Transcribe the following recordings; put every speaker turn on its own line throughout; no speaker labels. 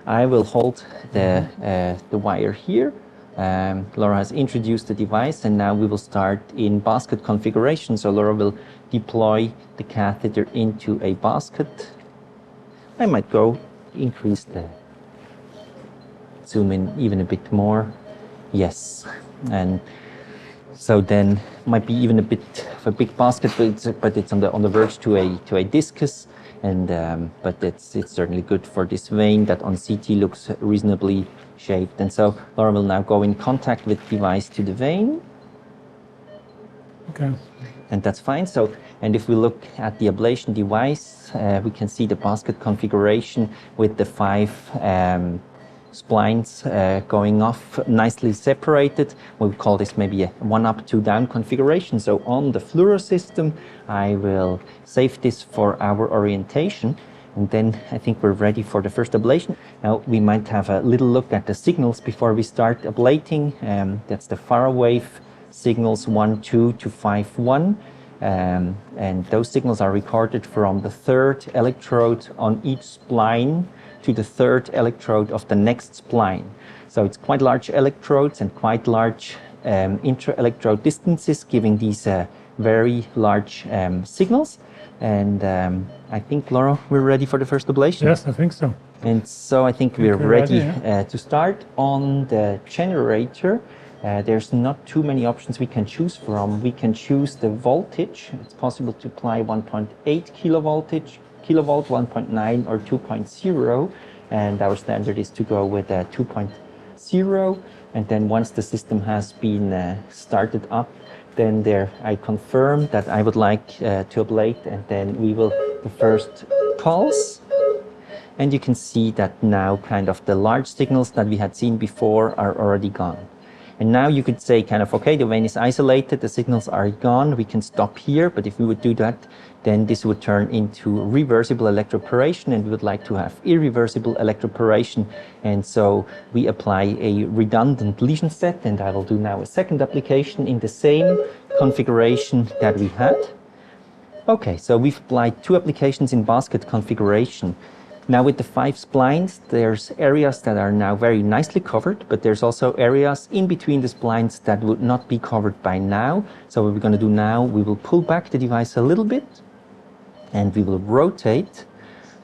I will hold the wire here. Laura has introduced the device, and now we will start in basket configuration. So Laura will deploy the catheter into a basket. I might increase the zoom in even a bit more. Yes, and so then might be even a bit of a big basket, but it's on the verge to a discus, and but it's certainly good for this vein that on CT looks reasonably shaped. And so Laura will now go in contact with the device to the vein.
Okay.
And that's fine. So, and if we look at the ablation device, we can see the basket configuration with the 5 splines going off nicely separated. We call this maybe a 1 up, 2 down configuration. So on the fluoro system, I will save this for our orientation. And then I think we're ready for the first ablation. Now we might have a little look at the signals before we start ablating. That's the FARAWave signals 1, 2 to 5, 1. And those signals are recorded from the 3rd electrode on each spline to the 3rd electrode of the next spline. So it's quite large electrodes and quite large intra-electrode distances, giving these very large signals. And I think, Laura, we're ready for the first ablation.
Yes, I think so.
And so I think we're ready to start. On the generator, there's not too many options we can choose from. We can choose the voltage. It's possible to apply 1.8 kilovolt, 1.9 or 2.0, and our standard is to go with 2.0. And then once the system has been started up, then there I confirm that I would like to ablate, and then we will the first pulse. And you can see that now kind of the large signals that we had seen before are already gone. And now you could say kind of, okay, the vein is isolated, the signals are gone, we can stop here. But if we would do that, then this would turn into reversible electroporation, and we would like to have irreversible electroporation. And so we apply a redundant lesion set, and I will do now a second application in the same configuration that we had. Okay, so we've applied 2 applications in basket configuration. Now with the 5 splines, there's areas that are now very nicely covered, but there's also areas in between the splines that would not be covered by now. So what we're going to do now, we will pull back the device a little bit, and we will rotate.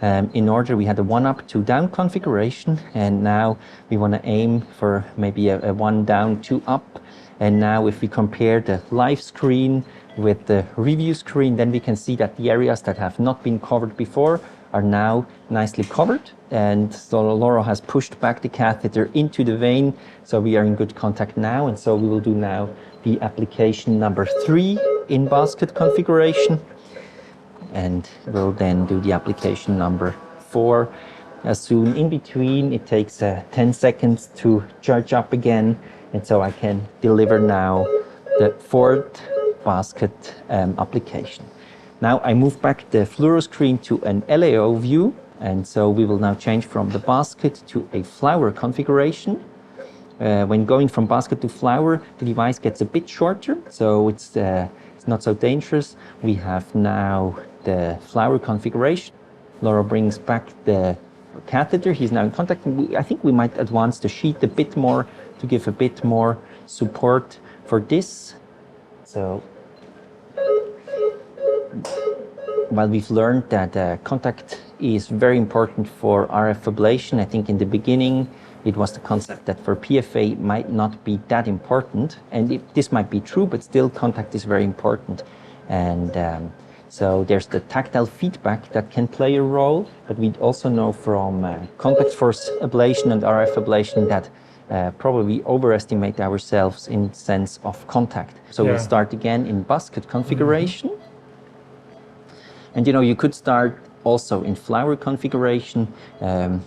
In order, we had a 1 up, 2 down configuration, and now we want to aim for maybe a 1 down, 2 up. And now if we compare the live screen with the review screen, then we can see that the areas that have not been covered before are now nicely covered. And so Laura has pushed back the catheter into the vein, so we are in good contact now. And so we will do now the application number 3 in basket configuration, and we'll then do the application number 4 as soon. In between, it takes 10 seconds to charge up again, and so I can deliver now the 4th basket application. Now I move back the fluoro screen to an LAO view, and so we will now change from the basket to a flower configuration. When going from basket to flower, the device gets a bit shorter, so it's not so dangerous. We have now the flower configuration. Laura brings back the catheter. He's now in contact. I think we might advance the sheet a bit more to give a bit more support for this. So while we've learned that contact is very important for RF ablation, I think in the beginning it was the concept that for PFA might not be that important, and this might be true, but still contact is very important. And so there's the tactile feedback that can play a role, but we also know from contact force ablation and RF ablation that probably overestimate ourselves in sense of contact. So we'll start again in basket configuration. And you could start also in flower configuration.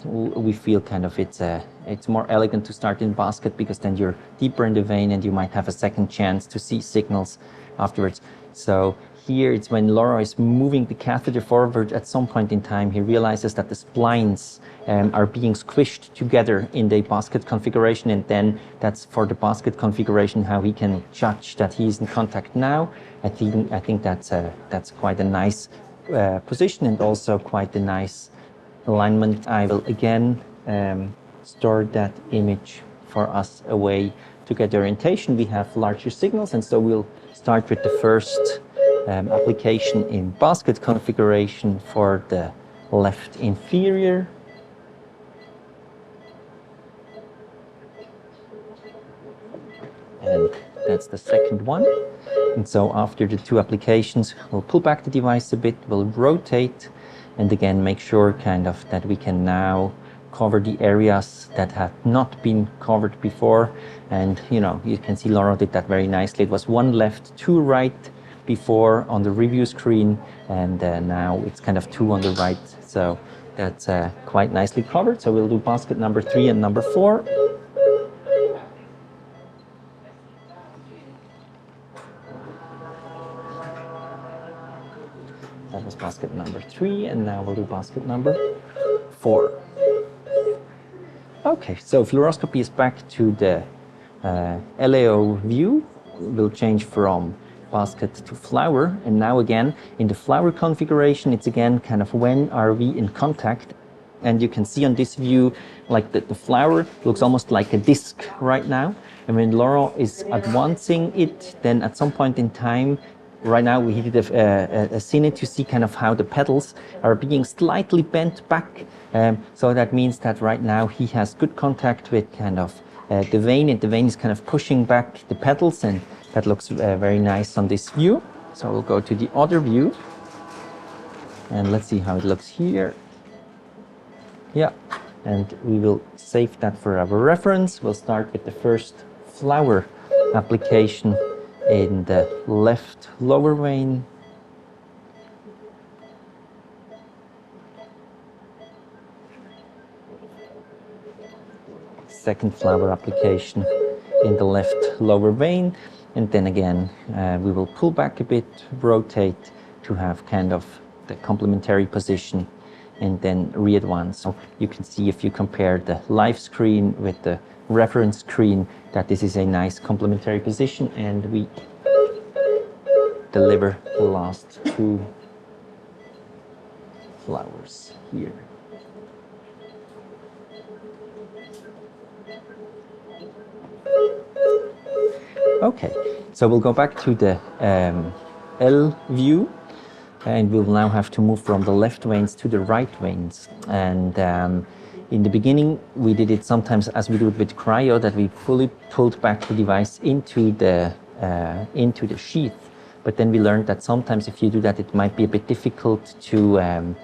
We feel kind of it's more elegant to start in basket, because then you're deeper in the vein and you might have a second chance to see signals afterwards. So here it's when Laura is moving the catheter forward. At some point in time, he realizes that the splines are being squished together in the basket configuration, and then that's for the basket configuration how he can judge that he's in contact now. I think that's quite a nice position, and also quite a nice alignment. I will again store that image for us away to get orientation. We have larger signals, and so we'll start with the first application in basket configuration for the left inferior. And that's the second one. And so after the two applications, we'll pull back the device a bit, we'll rotate, and again make sure kind of that we can now cover the areas that had not been covered before. And you can see Laura did that very nicely. It was one left, two right before on the review screen, and now it's kind of two on the right. So that's quite nicely covered. So we'll do basket number 3 and number 4. That was basket number 3, and now we'll do basket number 4. Okay, so fluoroscopy is back to the LAO view. We'll change from basket to flower, and now again in the flower configuration, it's again kind of when are we in contact. And you can see on this view, like the flower looks almost like a disc right now. And when Laura is advancing it, then at some point in time, right now we did a scene to see kind of how the petals are being slightly bent back. So that means that right now he has good contact with kind of the vein, and the vein is kind of pushing back the petals, and that looks very nice on this view. So we'll go to the other view, and let's see how it looks here. Yeah, and we will save that for our reference. We'll start with the first flower application in the left lower vein. Second flower application in the left lower vein, and then again we will pull back a bit, rotate to have kind of the complementary position, and then re-advance. So you can see if you compare the live screen with the reference screen that this is a nice complementary position, and we deliver the last two flowers here. Okay, so we'll go back to the L view, and we'll now have to move from the left veins to the right veins. And in the beginning, we did it sometimes as we do it with cryo, that we fully pulled back the device into the sheath. But then we learned that sometimes if you do that, it might be a bit difficult to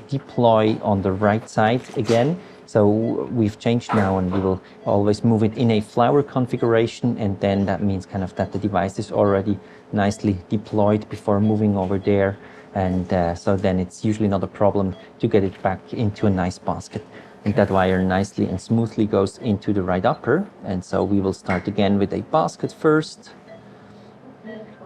deploy on the right side again. So we've changed now, and we will always move it in a flower configuration, and then that means kind of that the device is already nicely deployed before moving over there. And so then it's usually not a problem to get it back into a nice basket. And that wire nicely and smoothly goes into the right upper. And so we will start again with a basket first.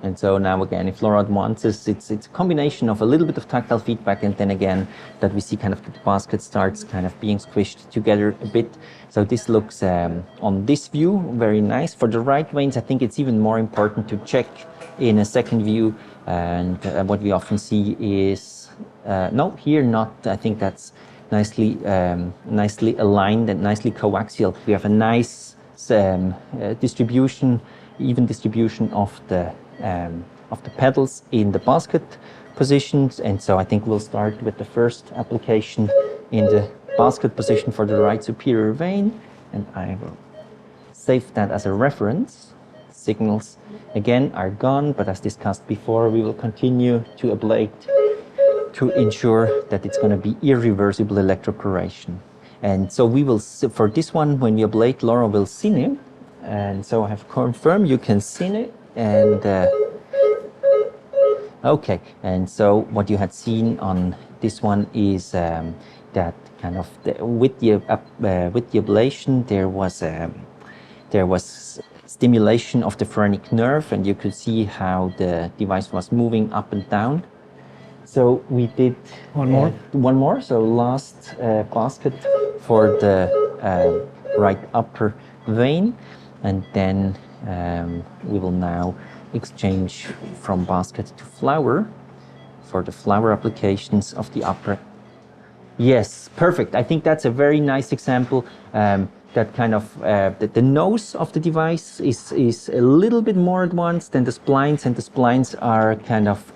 And so now again, if Laura wants us, it's a combination of a little bit of tactile feedback, and then again that we see kind of the basket starts kind of being squished together a bit. So this looks on this view very nice. For the right veins, I think it's even more important to check in a second view. And what we often see is no, here not. I think that's nicely aligned and nicely coaxial. We have a nice distribution, even distribution of the petals in the basket positions. And so I think we'll start with the first application in the basket position for the right superior vein, and I will save that as a reference. Signals again are gone, but as discussed before, we will continue to ablate to ensure that it's going to be irreversible electroporation. And so we will, for this one, when we ablate, Laura will cine, and so I have confirmed you can cine. And okay, and so what you had seen on this one is that kind of with the ablation there was stimulation of the phrenic nerve, and you could see how the device was moving up and down. So we did one more. So last basket for the right upper vein, and then we will now exchange from basket to flower for the flower applications of the upper Yes, perfect. I think that's a very nice example. That kind of the nose of the device is a little bit more advanced than the splines, and the splines are kind of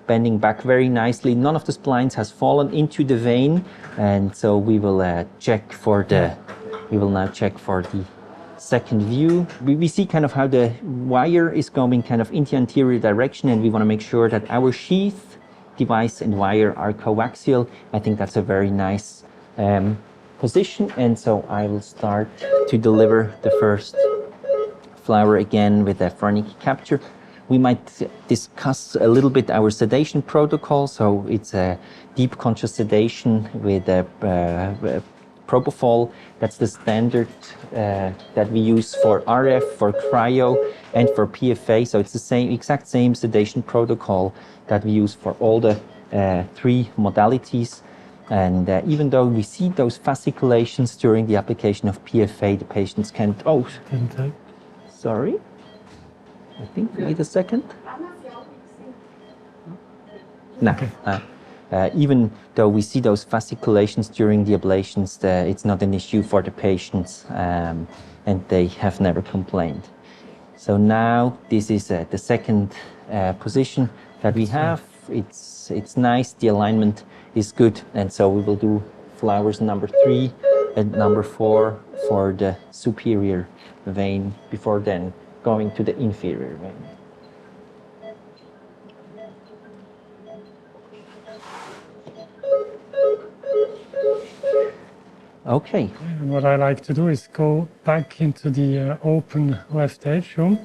bending back very nicely. None of the splines has fallen into the vein, and so we will check for the. We will now check for the second view. We see kind of how the wire is going kind of in the anterior direction, and we want to make sure that our sheath, device, and wire are coaxial. I think that's a very nice position, and so I will start to deliver the first flower again with a phrenic capture. We might discuss a little bit our sedation protocol. So it's a deep conscious sedation with a propofol. That's the standard that we use for RF, for cryo, and for PFA. So it's the exact same sedation protocol that we use for all the three modalities. And even though we see those fasciculations during the application of PFA, the patients can't. Oh, sorry. I think wait a second. No. Okay. Even though we see those fasciculations during the ablations, it's not an issue for the patients, and they have never complained. So now this is the second position that we have. It's nice. The alignment is good, and so we will do flowers number 3 and number 4 for the superior vein before then going to the inferior vein. Okay.
And what I like to do is go back into the open left atrium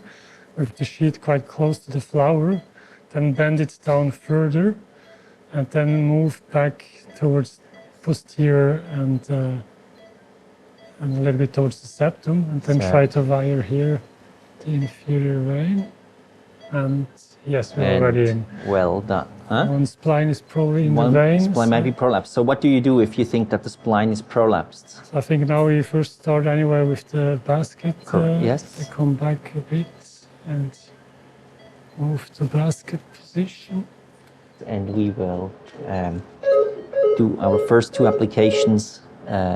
with the sheet quite close to the flower, then bend it down further, and then move back towards posterior and a little bit towards the septum, and then try to wire here the inferior vein. And yes, we're already in.
Well done. Huh?
One spline is probably in the vein.
One spline might be prolapsed. So what do you do if you think that the spline is prolapsed?
So I think now we first start anyway with the basket.
Yes.
I come back a bit and move to basket position.
And we will do our first 2 applications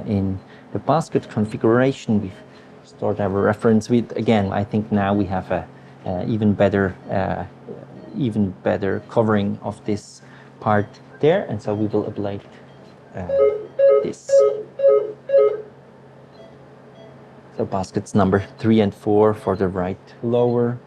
in the basket configuration. We've stored our reference with. Again, I think now we have a even better covering of this part there, and so we will ablate this. So baskets number 3 and 4 for the right lower.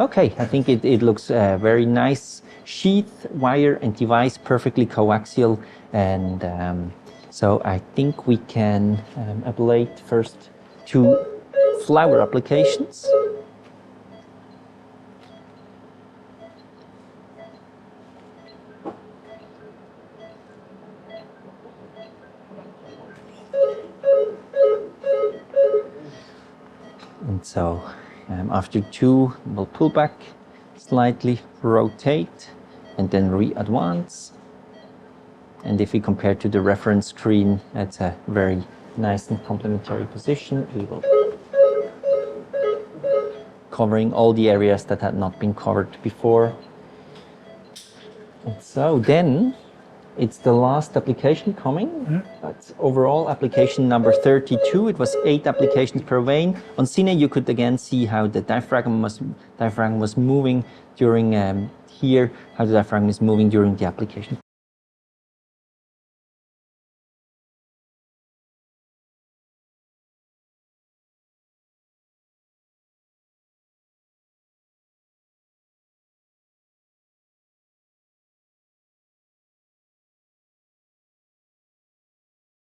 Okay, I think it looks very nice. Sheath, wire, and device perfectly coaxial, and so I think we can ablate first 2 flower applications. And so after 2, we'll pull back slightly, rotate, and then re-advance. And if we compare to the reference screen, that's a very nice and complementary position. We will covering all the areas that had not been covered before. And so then it's the last application coming. That's overall application number 32. It was 8 applications per vein. On Cine, you could again see how the diaphragm was moving during here, how the diaphragm is moving during the application.